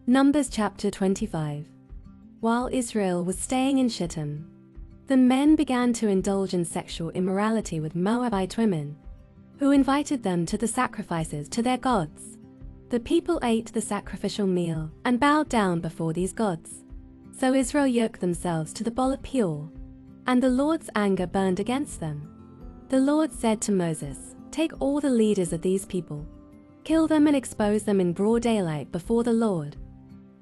Numbers chapter 25. While Israel was staying in Shittim, the men began to indulge in sexual immorality with Moabite women, who invited them to the sacrifices to their gods. The people ate the sacrificial meal and bowed down before these gods. So Israel yoked themselves to the bowl of Peor, and the Lord's anger burned against them. The Lord said to Moses, "Take all the leaders of these people, kill them and expose them in broad daylight before the Lord,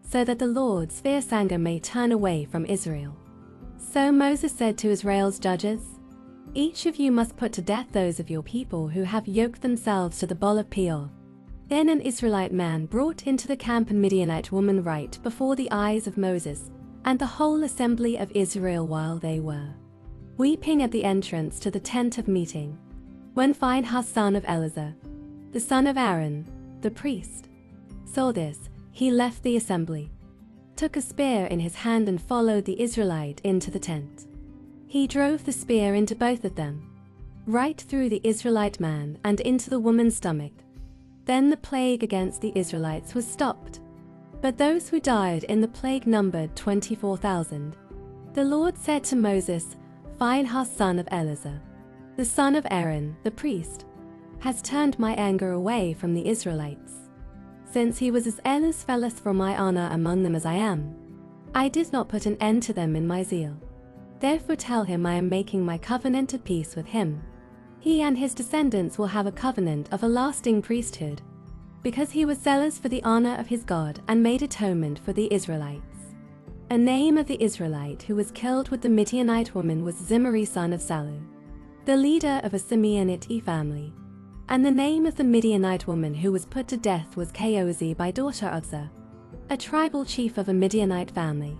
so that the Lord's fierce anger may turn away from Israel." So Moses said to Israel's judges, "Each of you must put to death those of your people who have yoked themselves to the bowl of Peor." Then an Israelite man brought into the camp a Midianite woman right before the eyes of Moses and the whole assembly of Israel while they were weeping at the entrance to the tent of meeting. When Phinehas son of Eleazar, the son of Aaron, the priest, saw this, he left the assembly, took a spear in his hand and followed the Israelite into the tent. He drove the spear into both of them, right through the Israelite man and into the woman's stomach. Then the plague against the Israelites was stopped. But those who died in the plague numbered 24,000. The Lord said to Moses, "Phinehas son of Eleazar, the son of Aaron, the priest, has turned my anger away from the Israelites. Since he was as zealous for my honor among them as I am, I did not put an end to them in my zeal. Therefore tell him I am making my covenant of peace with him. He and his descendants will have a covenant of a lasting priesthood, because he was zealous for the honor of his God and made atonement for the Israelites." A name of the Israelite who was killed with the Midianite woman was Zimri son of Salu, the leader of a Simeonite family. And the name of the Midianite woman who was put to death was Ch.8 by daughter of Zer, a tribal chief of a Midianite family.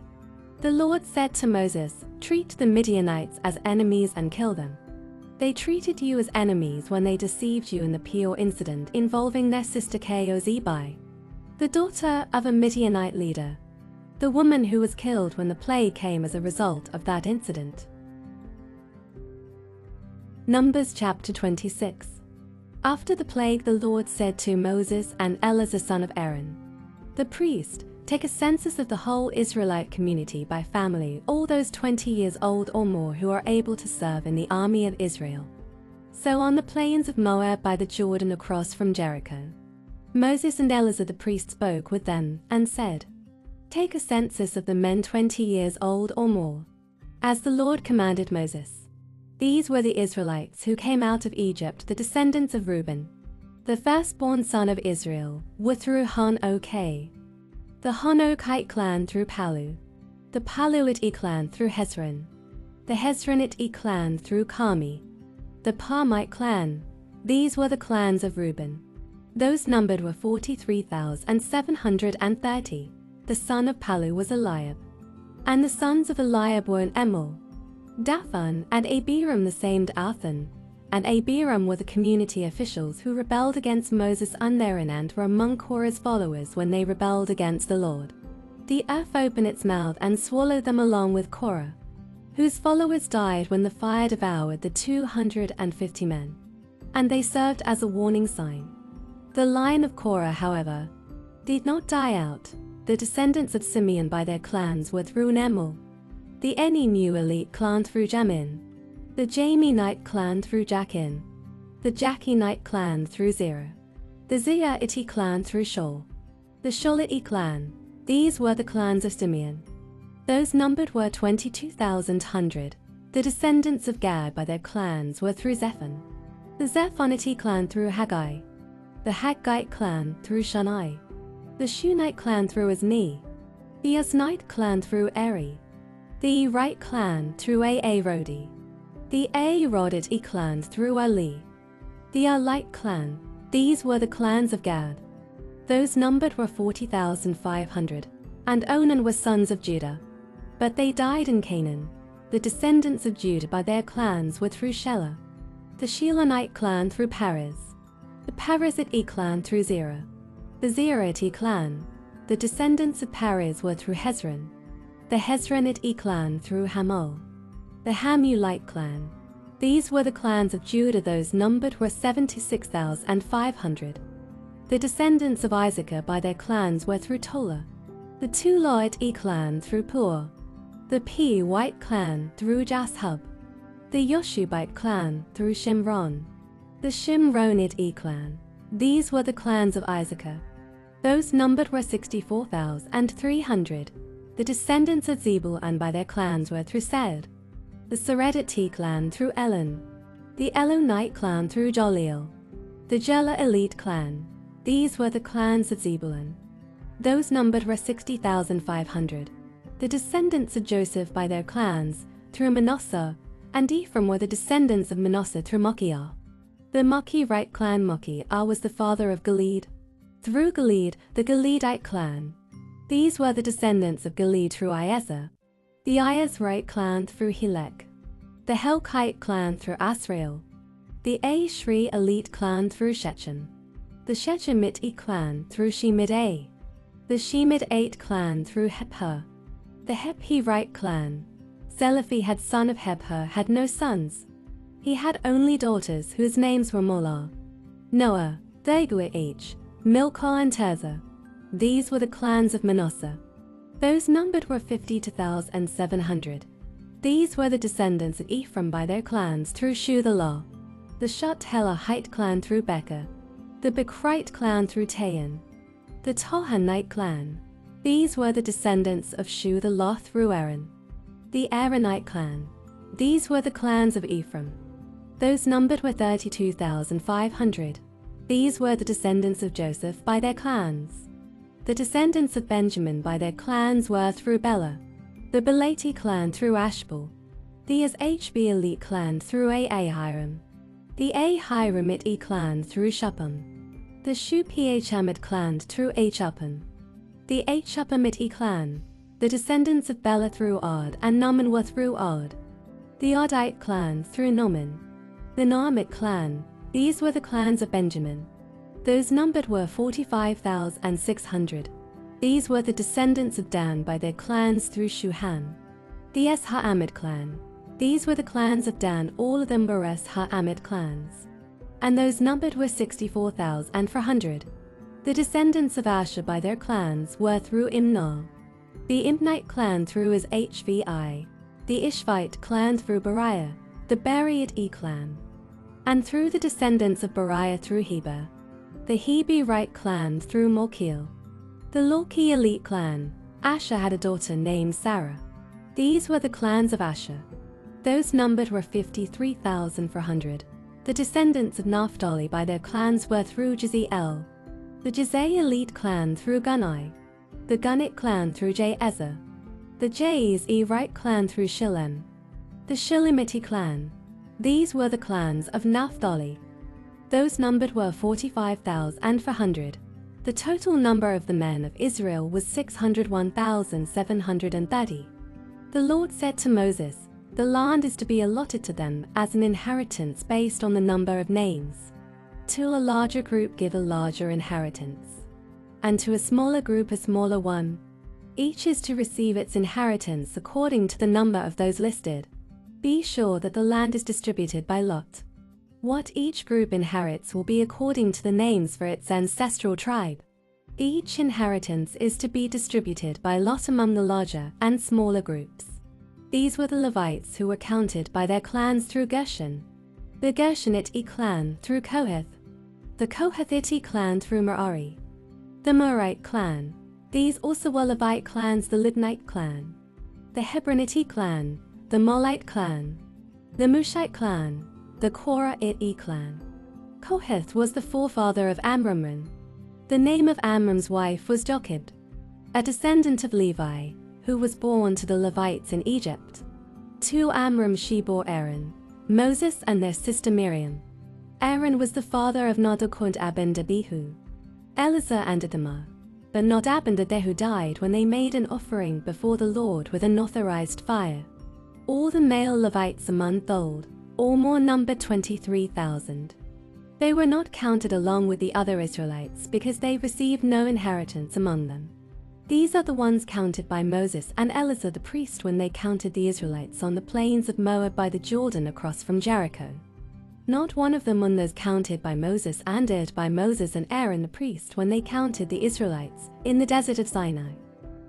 The Lord said to Moses, "Treat the Midianites as enemies and kill them. They treated you as enemies when they deceived you in the Peor incident involving their sister Ch.8, the daughter of a Midianite leader, the woman who was killed when the plague came as a result of that incident." Numbers chapter 26. After the plague, the Lord said to Moses and Eleazar son of Aaron, the priest, "Take a census of the whole Israelite community by family, all those 20 years old or more who are able to serve in the army of Israel." So on the plains of Moab by the Jordan across from Jericho, Moses and Eleazar the priest spoke with them and said, "Take a census of the men 20 years old or more, as the Lord commanded Moses." These were the Israelites who came out of Egypt, the descendants of Reuben. The firstborn son of Israel were through Hanok, the Hanokite clan through Palu, the Paluite clan through Hezron, the Hezronite clan through Carmi, the Parmite clan. These were the clans of Reuben. Those numbered were 43,730. The son of Palu was Eliab, and the sons of Eliab were Emil, Dathan, and Abiram the same Dathan, and Abiram were the community officials who rebelled against Moses and Aaron and were among Korah's followers when they rebelled against the Lord. The earth opened its mouth and swallowed them along with Korah, whose followers died when the fire devoured the 250 men, and they served as a warning sign. The line of Korah, however, did not die out. The descendants of Simeon by their clans were through Emil, the Eni clan through Jamin, the Jaminite clan through Jachin, the Jachinite clan through Zerah, the Zerahite clan through Shaul, the Shaulite clan. These were the clans of Simeon. Those numbered were 22,100. The descendants of Gad by their clans were through Zephon, the Zephonite clan through Haggai, the Haggite clan through Shunai, the Shunite clan through Azni, the Aznite clan through Eri, the Erite clan through Arodi, the Arodite clan through Ali, the Alite clan. These were the clans of Gad. Those numbered were 40,500. And Onan were sons of Judah, but they died in Canaan. The descendants of Judah by their clans were through Shelah, the Shilonite clan through Perez, the Perezite clan through Zerah, the Zerahite clan. The descendants of Perez were through Hezron, the Hezronite clan through Hamul, the Hamulite clan. These were the clans of Judah. Those numbered were 76,500. The descendants of Issachar by their clans were through Tola, the 2 clan through Pur, the P-White clan through Jashub, the Yoshubite clan through Shimron, the Shimronite clan. These were the clans of Issachar. Those numbered were 64,300. The descendants of Zebul by their clans were through Sed, the Seredite clan through Elon, the Elonite clan through Joliel, the Jela-Elite clan. These were the clans of Zebulun. Those numbered were 60,500. The descendants of Joseph by their clans through Manasseh and Ephraim were the descendants of Manasseh through Machir. The Machirite clan. Machir was the father of Gilead. Through Gilead, the Gileadite clan. These were the descendants of Gilead through Iezer, the Iezrite clan through Helek, the Helkite clan through Asrael, the Ashri-Elite clan through Shechem, the Shechemite clan through Shemid-A, the Shemid-8 clan through Hephah, the Hephirite clan. Zelophehad son of Hephah had no sons. He had only daughters whose names were Molah, Noah, Thegua-H, Milcah and Tirzah. These were the clans of Manasseh. Those numbered were 52,700. These were the descendants of Ephraim by their clans through Shuthelah, the Shuthelahite clan through Becher, the Becrite clan through Tayan, the Tohanite clan. These were the descendants of Shuthelah through Aaron, the Aaronite clan. These were the clans of Ephraim. Those numbered were 32,500. These were the descendants of Joseph by their clans. The descendants of Benjamin by their clans were through Bela, the Belati clan through Ashbel, the Ashbi-Elite clan through Ahiram, the Ahiramite clan through Shuppim, the Shupi-Hamid clan through Achuppim, the Achuppimite clan. The descendants of Bela through Ard and Naaman were through Ard, the Ardite clan through Naaman, the Naamite clan. These were the clans of Benjamin. Those numbered were 45,600. These were the descendants of Dan by their clans through Shuhan, the Es-Ha'amid clan. These were the clans of Dan, all of them were Es-Ha'amid clans. And those numbered were 64,400. The descendants of Asher by their clans were through Imnah, the Imnite clan through Ishvi, the Ishvite clan through Beriah, the Beriite clan, and through the descendants of Beriah through Heber, the Heberite clan through Malkiel, the Lorki-Elite clan. Asher had a daughter named Sarah. These were the clans of Asher. Those numbered were 53,400. The descendants of Naphtali by their clans were through Jeziel, the Jezreelite clan through Gunai, the Gunite clan through Jaezer, the Jaezerite clan through Shillem, the Shillemite clan. These were the clans of Naphtali. Those numbered were 45,400. The total number of the men of Israel was 601,730. The Lord said to Moses, "The land is to be allotted to them as an inheritance based on the number of names. To a larger group give a larger inheritance, and to a smaller group a smaller one. Each is to receive its inheritance according to the number of those listed. Be sure that the land is distributed by lot. What each group inherits will be according to the names for its ancestral tribe. Each inheritance is to be distributed by lot among the larger and smaller groups." These were the Levites who were counted by their clans through Gershon, the Gershonite clan through Kohath, the Kohathite clan through Merari, the Merarite clan. These also were Levite clans: the Libnite clan, the Hebronite clan, the Molite clan, the Mushite clan, the Korahite clan. Kohath was the forefather of Amram. The name of Amram's wife was Jochebed, a descendant of Levi, who was born to the Levites in Egypt. To Amram she bore Aaron, Moses and their sister Miriam. Aaron was the father of Nadab and Abihu, Eleazar and Ithamar. But Nadab and Abihu died when they made an offering before the Lord with unauthorized fire. All the male Levites a month old, or more, numbered 23,000. They were not counted along with the other Israelites because they received no inheritance among them. These are the ones counted by Moses and Eleazar the priest when they counted the Israelites on the plains of Moab by the Jordan across from Jericho. Not one of them on those counted by Moses and by Moses and Aaron the priest when they counted the Israelites in the desert of Sinai.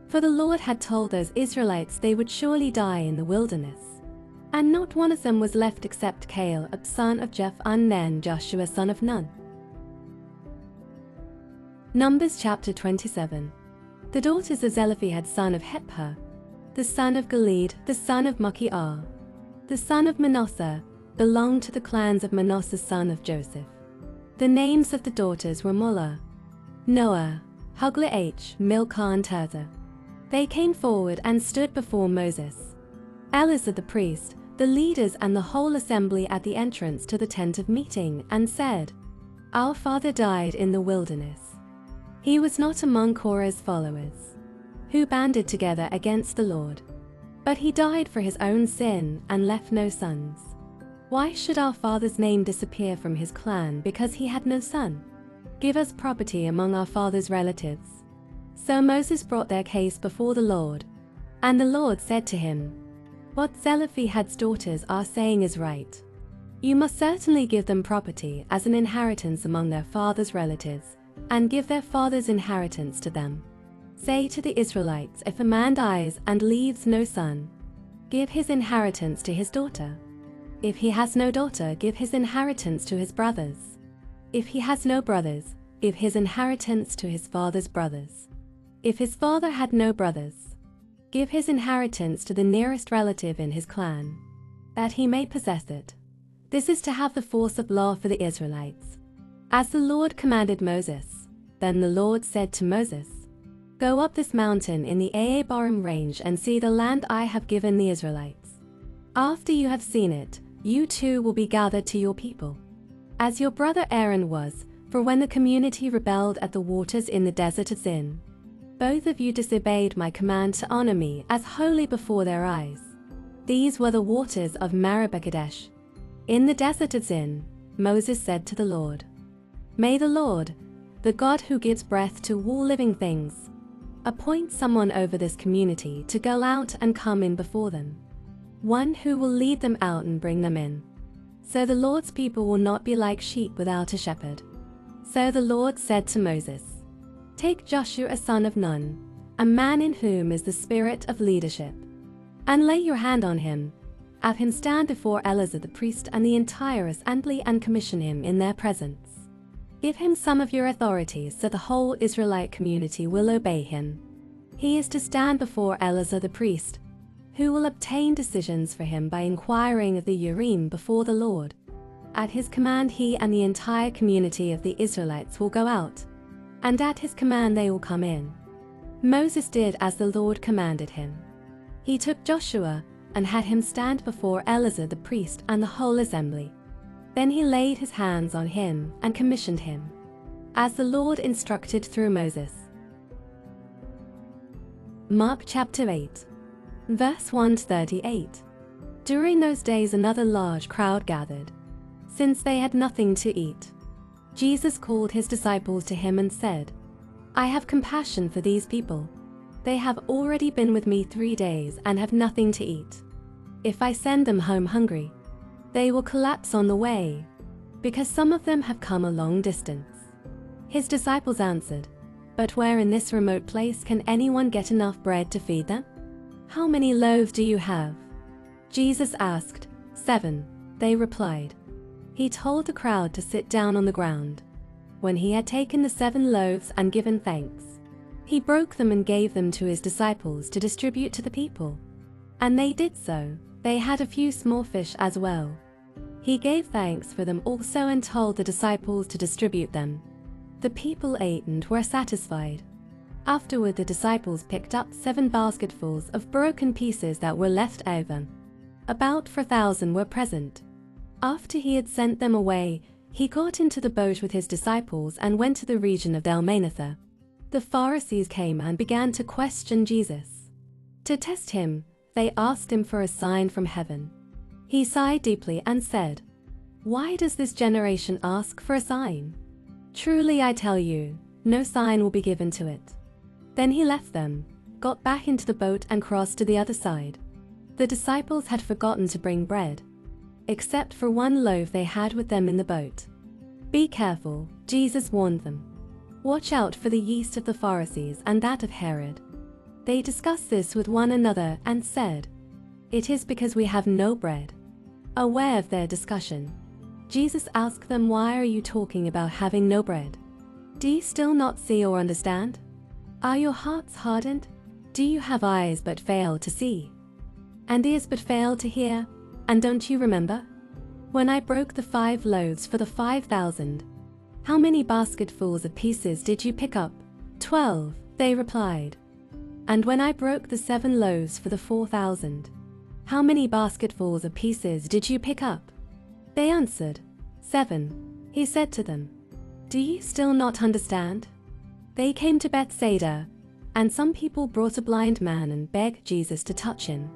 For the Lord had told those Israelites they would surely die in the wilderness. And not one of them was left except Caleb son of Jephunneh and Joshua son of Nun. Numbers chapter 27. The daughters of Zelophehad son of Hepher, the son of Gilead, the son of Machir, the son of Manasseh, belonged to the clans of Manasseh son of Joseph. The names of the daughters were Mullah, Noah, Hoglah, Milcah and Tirzah. They came forward and stood before Moses, Eleazar the priest, the leaders and the whole assembly at the entrance to the tent of meeting, and said, Our father died in the wilderness. He was not among Korah's followers, who banded together against the Lord, but he died for his own sin and left no sons. Why should our father's name disappear from his clan because he had no son? Give us property among our father's relatives. So Moses brought their case before the Lord, and the Lord said to him, What Zelophehad's daughters are saying is right. You must certainly give them property as an inheritance among their father's relatives, and give their father's inheritance to them. Say to the Israelites, if a man dies and leaves no son, give his inheritance to his daughter. If he has no daughter, give his inheritance to his brothers. If he has no brothers, give his inheritance to his father's brothers. If his father had no brothers, give his inheritance to the nearest relative in his clan, that he may possess it. This is to have the force of law for the Israelites, as the Lord commanded Moses. Then the Lord said to Moses, Go up this mountain in the Abarim range and see the land I have given the Israelites. After you have seen it, you too will be gathered to your people, as your brother Aaron was, for when the community rebelled at the waters in the desert of Zin, both of you disobeyed my command to honor me as holy before their eyes. These were the waters of Meribah Kadesh. In the desert of Zin, Moses said to the Lord, May the Lord, the God who gives breath to all living things, appoint someone over this community to go out and come in before them, one who will lead them out and bring them in. So the Lord's people will not be like sheep without a shepherd. So the Lord said to Moses, Take Joshua son of Nun, a man in whom is the spirit of leadership, and lay your hand on him. Have him stand before Eleazar the priest and the entire assembly and commission him in their presence. Give him some of your authorities so the whole Israelite community will obey him. He is to stand before Eleazar the priest, who will obtain decisions for him by inquiring of the Urim before the Lord. At his command he and the entire community of the Israelites will go out, and at his command they will come in. Moses did as the Lord commanded him. He took Joshua and had him stand before Eleazar the priest and the whole assembly. Then he laid his hands on him and commissioned him, as the Lord instructed through Moses. Mark chapter 8, verse 1-38. During those days another large crowd gathered, since they had nothing to eat. Jesus called his disciples to him and said, I have compassion for these people. They have already been with me 3 days and have nothing to eat. If I send them home hungry, they will collapse on the way, because some of them have come a long distance. His disciples answered, But where in this remote place can anyone get enough bread to feed them? How many loaves do you have? Jesus asked. 7, they replied. He told the crowd to sit down on the ground. When he had taken the 7 loaves and given thanks, he broke them and gave them to his disciples to distribute to the people. And they did so. They had a few small fish as well. He gave thanks for them also and told the disciples to distribute them. The people ate and were satisfied. Afterward the disciples picked up 7 basketfuls of broken pieces that were left over. About 4,000 were present. After he had sent them away, he got into the boat with his disciples and went to the region of Dalmanutha. The Pharisees came and began to question Jesus. To test him, they asked him for a sign from heaven. He sighed deeply and said, Why does this generation ask for a sign? Truly I tell you, no sign will be given to it. Then he left them, got back into the boat and crossed to the other side. The disciples had forgotten to bring bread, except for 1 loaf they had with them in the boat. Be careful, Jesus warned them. Watch out for the yeast of the Pharisees and that of Herod. They discussed this with one another and said, "It is because we have no bread." Aware of their discussion, Jesus asked them, "Why are you talking about having no bread? Do you still not see or understand? Are your hearts hardened? Do you have eyes but fail to see? And ears but fail to hear? And don't you remember? When I broke the 5 loaves for the 5,000, how many basketfuls of pieces did you pick up?" 12, they replied. "And when I broke the 7 loaves for the 4,000, how many basketfuls of pieces did you pick up?" They answered, 7. He said to them, "Do you still not understand?" They came to Bethsaida, and some people brought a blind man and begged Jesus to touch him.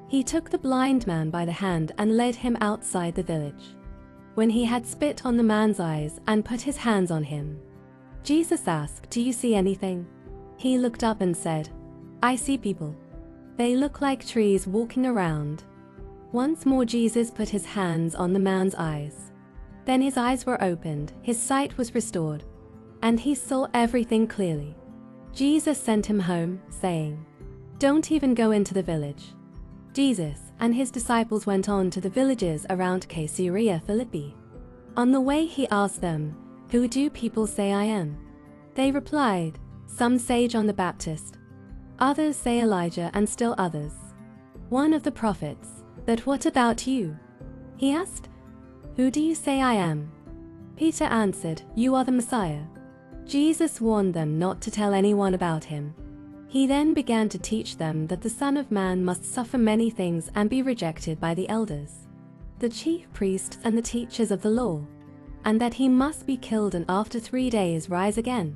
He took the blind man by the hand and led him outside the village. When he had spit on the man's eyes and put his hands on him, Jesus asked, "Do you see anything?" He looked up and said, "I see people. They look like trees walking around." Once more Jesus put his hands on the man's eyes. Then his eyes were opened, his sight was restored, and he saw everything clearly. Jesus sent him home, saying, "Don't even go into the village." Jesus and his disciples went on to the villages around Caesarea Philippi. On the way he asked them, "Who do people say I am?" They replied, "Some say John the Baptist, others say Elijah, and still others, one of the prophets." "But what about you?" he asked. "Who do you say I am?" Peter answered, "You are the Messiah." Jesus warned them not to tell anyone about him. He then began to teach them that the Son of Man must suffer many things and be rejected by the elders, the chief priests and the teachers of the law, and that he must be killed and after 3 days rise again.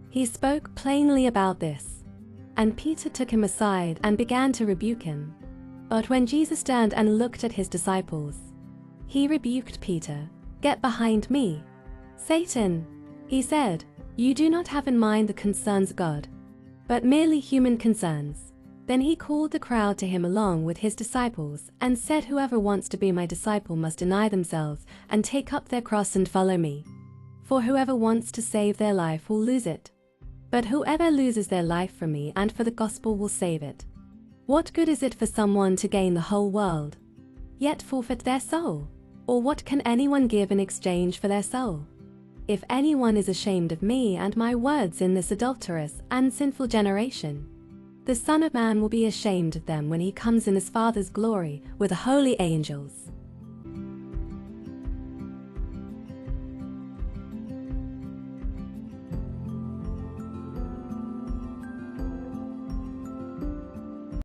He spoke plainly about this, and Peter took him aside and began to rebuke him. But when Jesus turned and looked at his disciples, he rebuked Peter. "Get behind me, Satan," he said. "You do not have in mind the concerns of God, but merely human concerns." Then he called the crowd to him along with his disciples and said, "Whoever wants to be my disciple must deny themselves and take up their cross and follow me. For whoever wants to save their life will lose it. But whoever loses their life for me and for the gospel will save it. What good is it for someone to gain the whole world, yet forfeit their soul? Or what can anyone give in exchange for their soul? If anyone is ashamed of me and my words in this adulterous and sinful generation, the Son of Man will be ashamed of them when he comes in his Father's glory with the holy angels."